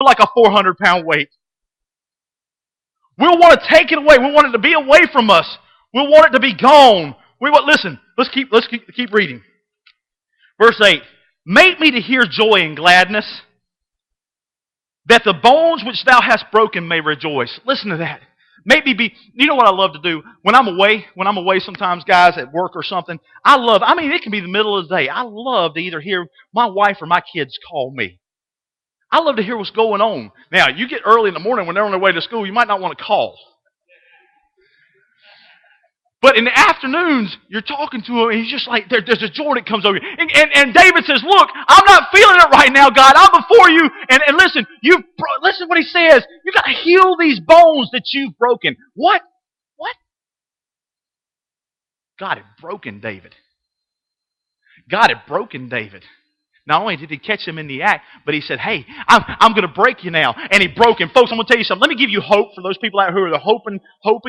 like a 400-pound weight. We'll want to take it away. We want it to be away from us. We'll want it to be gone. Listen, let's keep reading. Verse 8. Make me to hear joy and gladness, that the bones which thou hast broken may rejoice. Listen to that. Make me be, you know what I love to do? When I'm away sometimes, guys, at work or something, it can be the middle of the day. I love to either hear my wife or my kids call me. I love to hear what's going on. Now, you get early in the morning when they're on their way to school, you might not want to call. But in the afternoons, you're talking to him, and he's just like, there's a joy that comes over you. And David says, look, I'm not feeling it right now, God. I'm before you. And listen, listen to what he says. You've got to heal these bones that you've broken. What? God had broken David. God had broken David. Not only did he catch him in the act, but he said, hey, I'm going to break you now. And he broke him. Folks, I'm going to tell you something. Let me give you hope for those people out who are hoping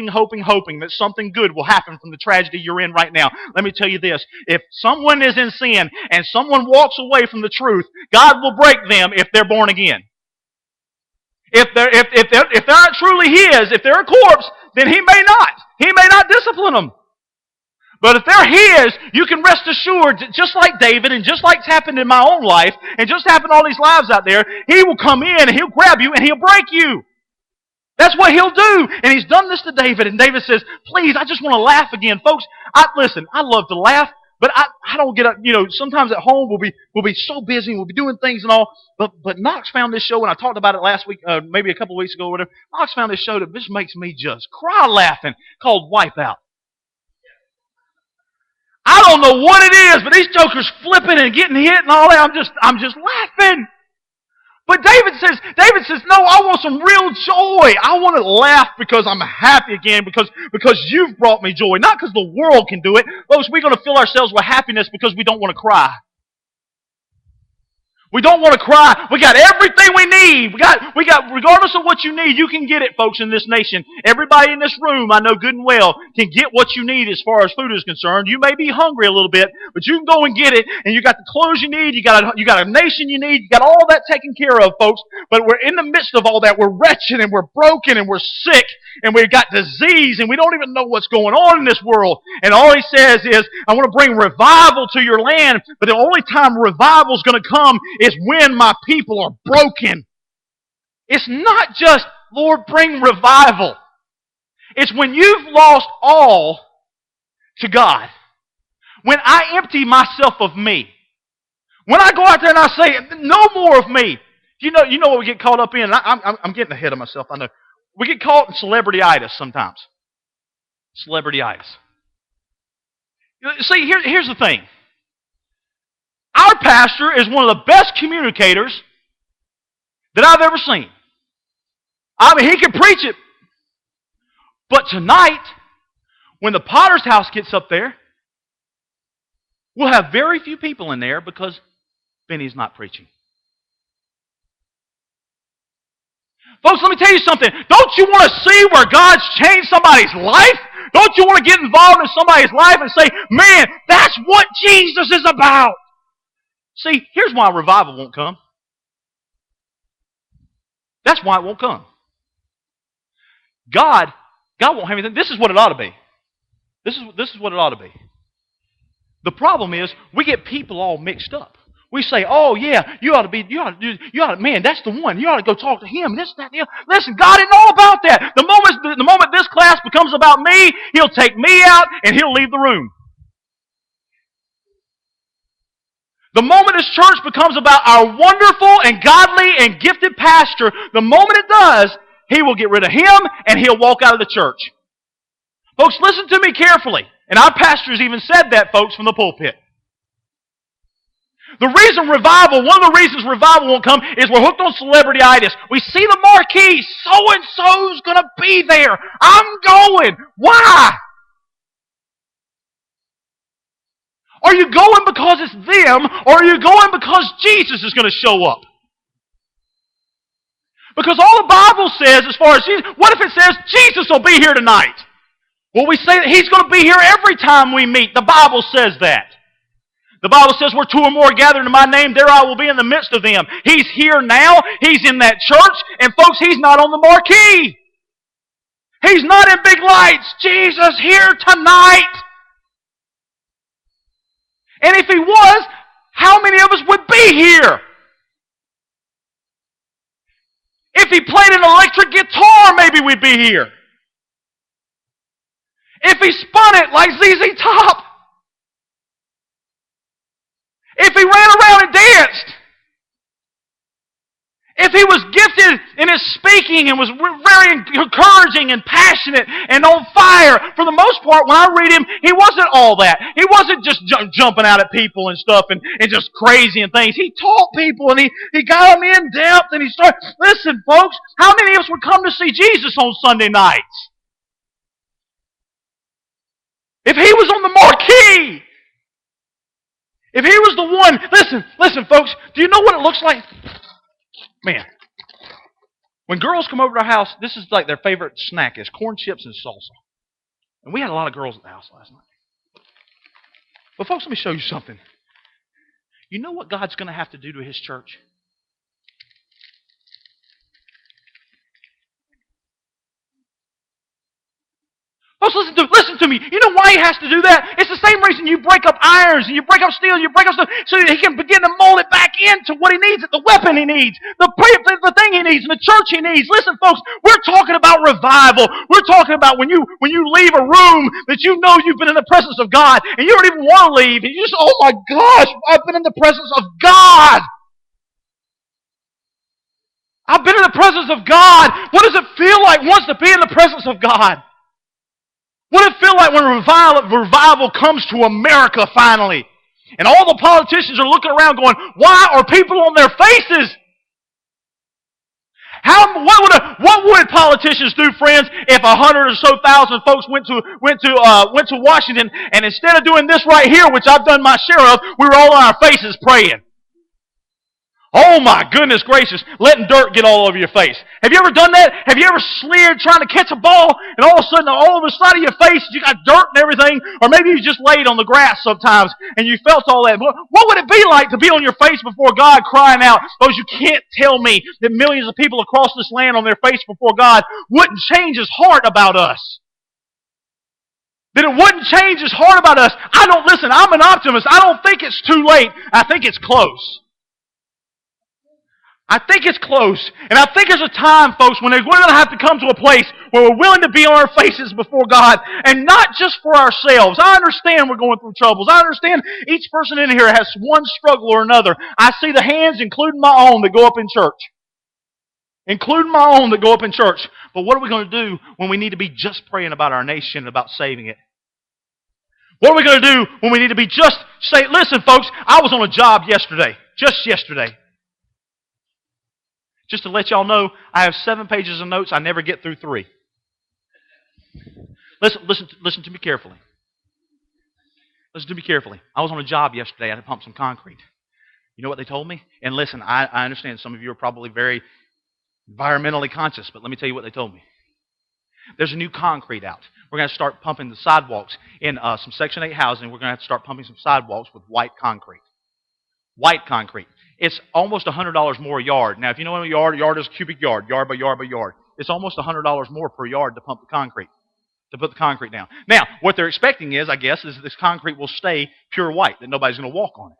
that something good will happen from the tragedy you're in right now. Let me tell you this. If someone is in sin and someone walks away from the truth, God will break them if they're born again. If they're not truly His, if they're a corpse, then He may not. He may not discipline them. But if they're His, you can rest assured, just like David and just like it's happened in my own life and just happened in all these lives out there, He will come in and He'll grab you and He'll break you. That's what He'll do. And He's done this to David. And David says, please, I just want to laugh again. Folks, listen, I love to laugh, but I don't get up. Sometimes at home we'll be so busy, we'll be doing things and all. But Knox found this show, and I talked about it last week, maybe a couple of weeks ago or whatever. Knox found this show that just makes me just cry laughing, called Wipeout. I don't know what it is, but these jokers flipping and getting hit and all that. I'm just laughing. But David says, no, I want some real joy. I want to laugh because I'm happy again, because you've brought me joy. Not because the world can do it. Folks, we're going to fill ourselves with happiness because we don't want to cry. We don't want to cry. We got everything we need. We got, regardless of what you need, you can get it, folks, in this nation. Everybody in this room, I know good and well, can get what you need as far as food is concerned. You may be hungry a little bit, but you can go and get it, and you got the clothes you need, you got a nation you need, you got all that taken care of, folks. But we're in the midst of all that. We're wretched, and we're broken, and we're sick, and we've got disease, and we don't even know what's going on in this world. And all He says is, I want to bring revival to your land, but the only time revival is going to come is when my people are broken. It's not just, Lord, bring revival. It's when you've lost all to God. When I empty myself of me. When I go out there and I say, no more of me. You know what we get caught up in? I'm getting ahead of myself, I know. We get caught in celebrity-itis sometimes. Celebrity-itis. See, here's the thing. Our pastor is one of the best communicators that I've ever seen. I mean, he can preach it. But tonight, when the Potter's house gets up there, we'll have very few people in there because Benny's not preaching. Folks, let me tell you something. Don't you want to see where God's changed somebody's life? Don't you want to get involved in somebody's life and say, man, that's what Jesus is about? See, here's why revival won't come. That's why it won't come. God won't have anything. This is what it ought to be. This is what it ought to be. The problem is we get people all mixed up. We say, oh yeah, man, that's the one. You ought to go talk to him. This, that, the other. Listen, God didn't know about that. The moment this class becomes about me, He'll take me out and He'll leave the room. The moment this church becomes about our wonderful and godly and gifted pastor, the moment it does, He will get rid of him and he'll walk out of the church. Folks, listen to me carefully. And our pastors even said that, folks, from the pulpit. One of the reasons revival won't come is we're hooked on celebrity-itis. We see the marquee, so-and-so's going to be there. I'm going. Why? Are you going because it's them, or are you going because Jesus is going to show up? Because all the Bible says, as far as Jesus, what if it says Jesus will be here tonight? Well, we say that He's going to be here every time we meet. The Bible says that. The Bible says where two or more are gathered in my name, there I will be in the midst of them. He's here now. He's in that church. And folks, He's not on the marquee. He's not in big lights. Jesus here tonight. And if He was, how many of us would be here? If He played an electric guitar, maybe we'd be here. If He spun it like ZZ Top. If He ran around and danced. If He was gifted in His speaking and was very encouraging and passionate and on fire. For the most part, when I read Him, He wasn't all that. He wasn't just jumping out at people and stuff and just crazy and things. He taught people and he got them in depth and He started. Listen, folks, how many of us would come to see Jesus on Sunday nights? If He was on the marquee. If He was the one. Listen, folks, do you know what it looks like? Man, when girls come over to our house, this is like their favorite snack is corn chips and salsa. And we had a lot of girls at the house last night. But folks, let me show you something. You know what God's going to have to do to His church? Folks, listen to me. You know why He has to do that? It's the same reason you break up irons and you break up steel and you break up stuff so that He can begin to mold it back into what He needs, the weapon He needs, the thing He needs, and the church He needs. Listen, folks, we're talking about revival. We're talking about when you leave a room that you know you've been in the presence of God and you don't even want to leave and you just, oh my gosh, I've been in the presence of God. I've been in the presence of God. What does it feel like once to be in the presence of God? What does it feel like when revival comes to America finally? And all the politicians are looking around going, why are people on their faces? What would politicians do, friends, if 100 or so thousand folks went to Washington and instead of doing this right here, which I've done my share of, we were all on our faces praying? Oh my goodness gracious, letting dirt get all over your face. Have you ever done that? Have you ever slid trying to catch a ball and all of a sudden all over the side of your face you got dirt and everything? Or maybe you just laid on the grass sometimes and you felt all that. What would it be like to be on your face before God crying out? Because you can't tell me that millions of people across this land on their face before God wouldn't change His heart about us. That it wouldn't change His heart about us. I'm an optimist. I don't think it's too late. I think it's close. I think it's close. And I think there's a time, folks, when we're going to have to come to a place where we're willing to be on our faces before God. And not just for ourselves. I understand we're going through troubles. I understand each person in here has one struggle or another. I see the hands, including my own, that go up in church. Including my own that go up in church. But what are we going to do when we need to be just praying about our nation and about saving it? What are we going to do when we need to be just say, listen, folks, I was on a job yesterday. Just yesterday. Just to let y'all know, I have 7 pages of notes. I never get through 3. Listen to me carefully. Listen to me carefully. I was on a job yesterday. I had to pump some concrete. You know what they told me? And listen, I understand some of you are probably very environmentally conscious, but let me tell you what they told me. There's a new concrete out. We're going to start pumping the sidewalks in some Section 8 housing. We're going to have to start pumping some sidewalks with white concrete. White concrete. It's almost $100 more a yard. Now, if you know what a yard is a cubic yard by yard by yard. It's almost $100 more per yard to pump the concrete, to put the concrete down. Now, what they're expecting is, I guess, is this concrete will stay pure white, that nobody's going to walk on it.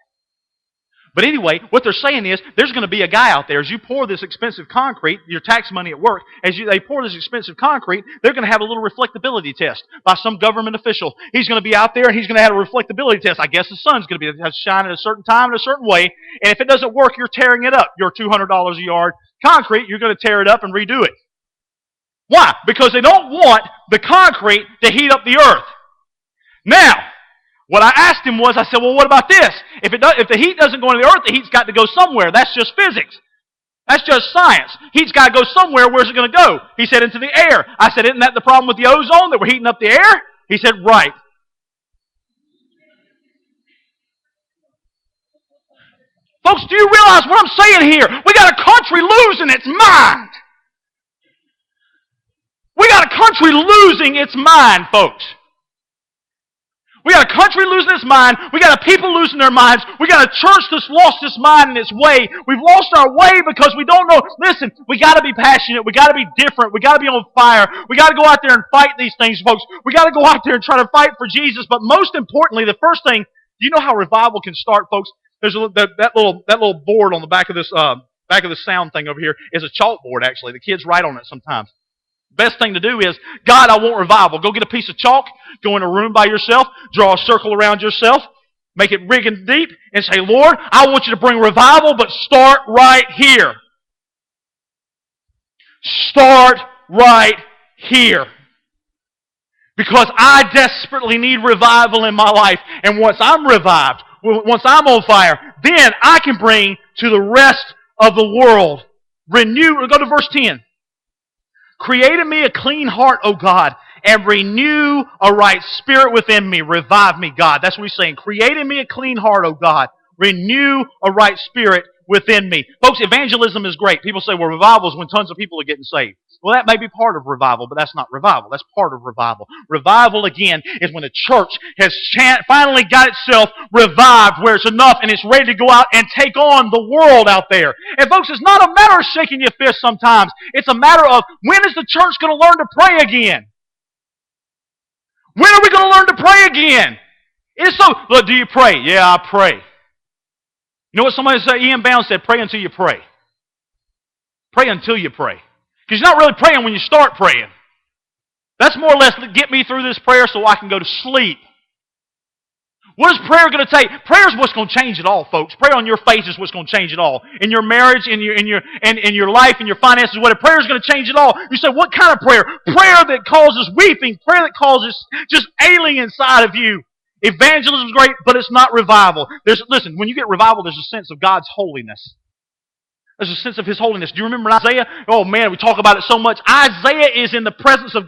But anyway, what they're saying is, there's going to be a guy out there, as you pour this expensive concrete, your tax money at work, they pour this expensive concrete, they're going to have a little reflectability test by some government official. He's going to be out there and he's going to have a reflectability test. I guess the sun's going to shine at a certain time in a certain way, and if it doesn't work, you're tearing it up. Your $200 a yard concrete, you're going to tear it up and redo it. Why? Because they don't want the concrete to heat up the earth. Now, what I asked him was, I said, well, what about this? If the heat doesn't go into the earth, the heat's got to go somewhere. That's just physics. That's just science. Heat's got to go somewhere. Where's it going to go? He said, into the air. I said, isn't that the problem with the ozone, that we're heating up the air? He said, right. Folks, do you realize what I'm saying here? We got a country losing its mind. We got a country losing its mind, folks. We got a country losing its mind. We got a people losing their minds. We got a church that's lost its mind and its way. We've lost our way because we don't know. Listen, we got to be passionate. We got to be different. We got to be on fire. We got to go out there and fight these things, folks. We got to go out there and try to fight for Jesus. But most importantly, the first thing, do you know how revival can start, folks? There's that little board on the back of this sound thing over here is a chalkboard. Actually, the kids write on it sometimes. Best thing to do is, God, I want revival. Go get a piece of chalk, go in a room by yourself, draw a circle around yourself, make it big and deep, and say, Lord, I want you to bring revival, but start right here. Start right here. Because I desperately need revival in my life. And once I'm revived, once I'm on fire, then I can bring to the rest of the world. Go to verse 10. Create in me a clean heart, O God, and renew a right spirit within me. Revive me, God. That's what he's saying. Create in me a clean heart, O God. Renew a right spirit within me. Folks, evangelism is great. People say, well, revival is when tons of people are getting saved. Well, that may be part of revival, but that's not revival. That's part of revival. Revival, again, is when the church has finally got itself revived where it's enough and it's ready to go out and take on the world out there. And folks, it's not a matter of shaking your fist sometimes. It's a matter of, when is the church going to learn to pray again? When are we going to learn to pray again? Look, do you pray? Yeah, I pray. You know what somebody said? Ian Bound said, pray until you pray. Pray until you pray. Because you're not really praying when you start praying. That's more or less to get me through this prayer so I can go to sleep. What is prayer going to take? Prayer is what's going to change it all, folks. Prayer on your face is what's going to change it all. In your marriage, in your life, in your finances, whatever. Prayer is going to change it all. You say, what kind of prayer? Prayer that causes weeping. Prayer that causes just ailing inside of you. Evangelism is great, but it's not revival. Listen, when you get revival, there's a sense of God's holiness. There's a sense of His holiness. Do you remember Isaiah? Oh man, we talk about it so much. Isaiah is in the presence of God.